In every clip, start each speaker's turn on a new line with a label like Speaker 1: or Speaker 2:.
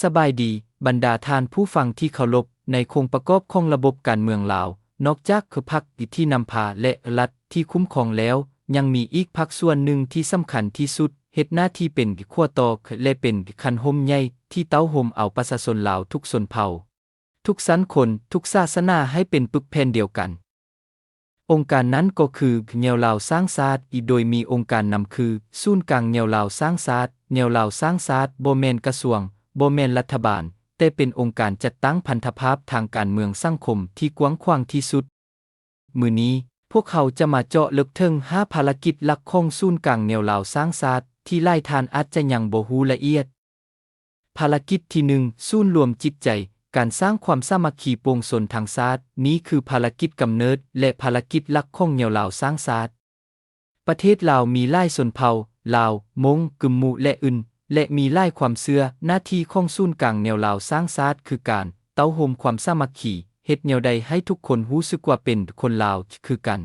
Speaker 1: สบายดีบรรดาท่านผู้ฟังที่เคารพในโครงประกอบของระบบการเมืองลาวนอกจากคือพรรคที่นำพาและรัฐที่คุ้มครองแล้วยังมีอีกพรรคส่วนหนึ่งที่สำคัญที่สุดเฮ็ดหน้าที่เป็นขั้วต่อและเป็นคันห่มใหญ่ที่เต้าห่มเอาประชาชนลาวทุกชนเผ่าทุกสันคนทุกศาสนาให้เป็นปึกแผ่นเดียวกันองค์การนั้นก็คือแนวลาวสร้างชาติโดยมีองค์การนำคือศูนย์กลางแนวลาวสร้างชาติแนวลาวสร้างชาติบ่แม่นกระทรวงบ่แม่นรัฐบาลแต่เป็นองค์การจัดตั้งพันธภาพทางการเมืองสังคมที่กว้างขวางที่สุดมื้อนี้พวกเขาจะมาเจาะลึกถึง5ภารกิจหลักของศูนย์กลางแนวลาวสร้างชาติที่หลายท่านอาจจะยังบ่ฮู้ละเอียดภารกิจที่1ศูนย์รวมจิตใจการสร้างความสามัคคีโปร่งสนทางชาตินี้คือภารกิจกำเนิดและภารกิจหลักของแนวลาวสร้างชาติประเทศลาวมีหลายชนเผ่าลาวมงกึมมุและอื่นและมีหลายความเชื่อหน้าที่ของศูนย์กลางแนวลาวสร้างชาติคือการเต้าห่มความสามัคคีเฮ็ดแนวใดให้ทุกคนรู้สึกว่าเป็นคนลาวคือกัน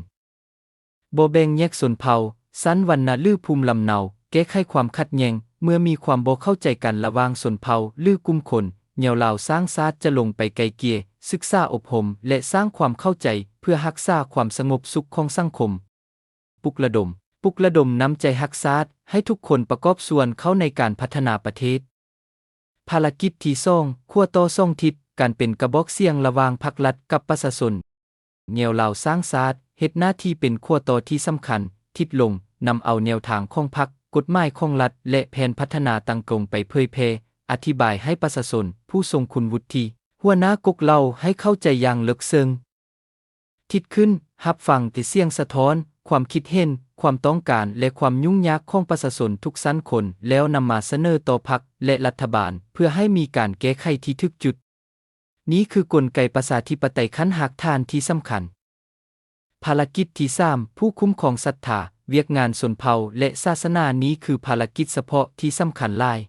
Speaker 1: บ่แบ่งแยกชนเผ่าชั้นวรรณะหรือภูมิลำเนาแก้ไขความขัดแย้งเมื่อมีความบ่เข้าใจกันระหว่างชนเผ่าหรือกลุ่มคนแนวลาวสร้างชาติจะลงไปไกลเกลี่ยศึกษาอบรมและสร้างความเข้าใจเพื่อรักษาความสงบสุขของสังคมปลุกระดมน้ำใจรักชาติให้ทุกคนประกอบส่วนเข้าในการพัฒนาประเทศภารกิจที่2ขั้วต่อ2ทิศการเป็นกระบอกเสียงระหว่างภาครัฐกับประชาชนแนวลาวสร้างชาติเฮ็ดหน้าที่เป็นขั้วต่อที่สำคัญทิศลงนำเอาแนวทางของพรรคกฎหมายของรัฐและแผนพัฒนาต่างๆไปเผยแพร่อธิบายให้ประชาชนผู้ทรงคุณวุฒิหัวหน้ากกเล่าให้เข้าใจอย่างลึกซึ้งทิศขึ้นรับฟังแต่เสียงสะท้อนความคิดเห็นความต้องการและความยุ่งยากของประชาชนทุกชั้นคนแล้วนำมาเสนอต่อพรรคและรัฐบาลเพื่อให้มีการแก้ไขที่ถูกจุดนี้คือกลไกประชาธิปไตยขั้นหากฐานที่สำคัญภารกิจที่3ผู้คุ้มครองศรัทธาเวียกงานชนเผ่าและศาสนานี้คือภารกิจเฉพาะที่สำคัญหลาย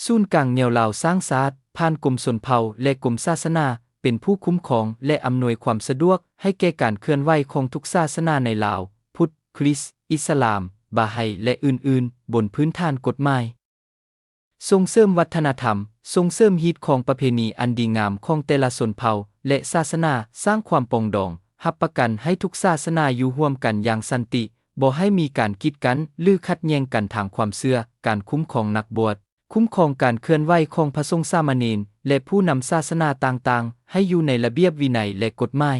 Speaker 1: ศูนย์กลางแนวลาวสร้างชาติผ่านกรมชนเผ่าและกรมศาสนาเป็นผู้คุ้มครองและอำนวยความสะดวกให้แก่การเคลื่อนไหวของทุกศาสนาในลาวพุทธคริสต์อิสลามบาไฮและอื่นๆบนพื้นฐานกฎหมายส่งเสริมวัฒนธรรมส่งเสริมฮีตของประเพณีอันดีงามของแต่ละชนเผ่าและศาสนาสร้างความปรองดองรับประกันให้ทุกศาสนาอยู่ร่วมกันอย่างสันติบ่ให้มีการกีดกันหรือขัดแย้งกันทางความเชื่อการคุ้มครองนักบวชคุ้มครองการเคลื่อนไหวของพระสงฆ์สามเณรและผู้นำศาสนาต่างๆให้อยู่ในระเบียบวินัยและกฎหมาย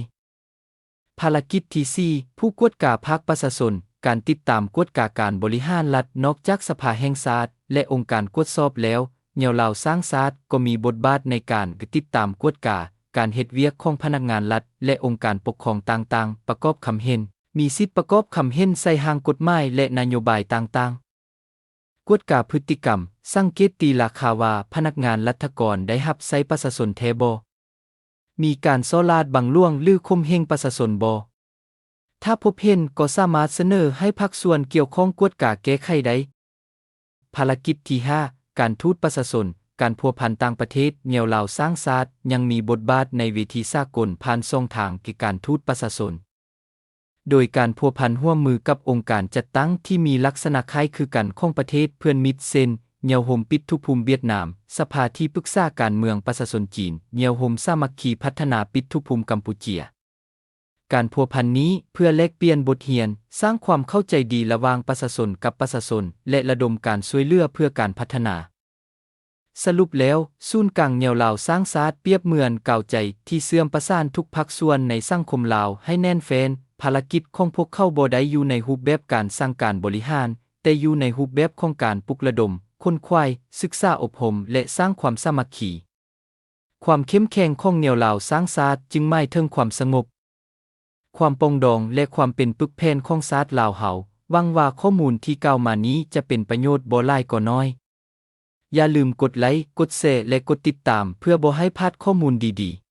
Speaker 1: ภารกิจที่4ผู้กวดกาภาคประชาชนการติดตามกวดกาการบริหารรัฐนอกจากสภาแห่งชาติและองค์การกวดสอบแล้วแนวลาวสร้างชาติก็มีบทบาทในการติดตามกวดกาการเฮ็ดเวียกของพนักงานรัฐและองค์การปกครองต่างๆประกอบคำเห็นมีสิทธิประกอบคำเห็นใส่ร่างกฎหมายและนโยบายต่างๆกวดกาพฤติกรรมสังเกตตีราคาว่าพนักงานรัฐกรได้รับใช้ประชาชนแท้บ่มีการซ้อลาดบังล่วงหรือข่มเหงประชาชนบ่ถ้าพบเห็นก็สามารถเสนอให้ภาคส่วนเกี่ยวข้องกวดกาแก้ไขได้ภารกิจที่5การทูตประชาชนการพัวพันต่างประเทศแนวลาวสร้างชาติยังมีบทบาทในเวทีสากลผ่านช่องทางการทูตประชาชนโดยการพัวพันร่วมมือกับองค์การจัดตั้งที่มีลักษณะคล้ายคือกันของประเทศเพื่อนมิตรเช่นเนียวโฮมปิดทุภูมิเวียดนามสภาที่ปรึกษาการเมืองประชาชนจีนเนียวโฮมสามัคคีพัฒนาปิดทุภูมิกัมพูเชียการพัวพันนี้เพื่อแลกเปลี่ยนบทเรียนสร้างความเข้าใจดีระหว่างประชาชนกับประชาชนและระดมการช่วยเหลือเพื่อการพัฒนาสรุปแล้วศูนย์กลางแนวลาวสร้างชาติเปรียบเหมือนกาวใจที่เชื่อมประสานทุกภาคส่วนในสังคมลาวให้แน่นแฟ้นภารกิจของพวกเขาบ่ได้อยู่ในรูปแบบการสั่งการบริหารแต่อยู่ในรูปแบบของการปลุกระดมคนควายศึกษาอบรมและสร้างความสามัคคีความเข้มแข็งของแนวลาวสร้างชาติจึงหมายถึงความสงบความปรองดองและความเป็นปึกแผ่นของชาติลาวเฮาหวังว่าข้อมูลที่กล่าวมานี้จะเป็นประโยชน์บ่หลายก็น้อยอย่าลืมกดไลค์กดแชร์และกดติดตามเพื่อบ่ให้พลาดข้อมูลดีๆ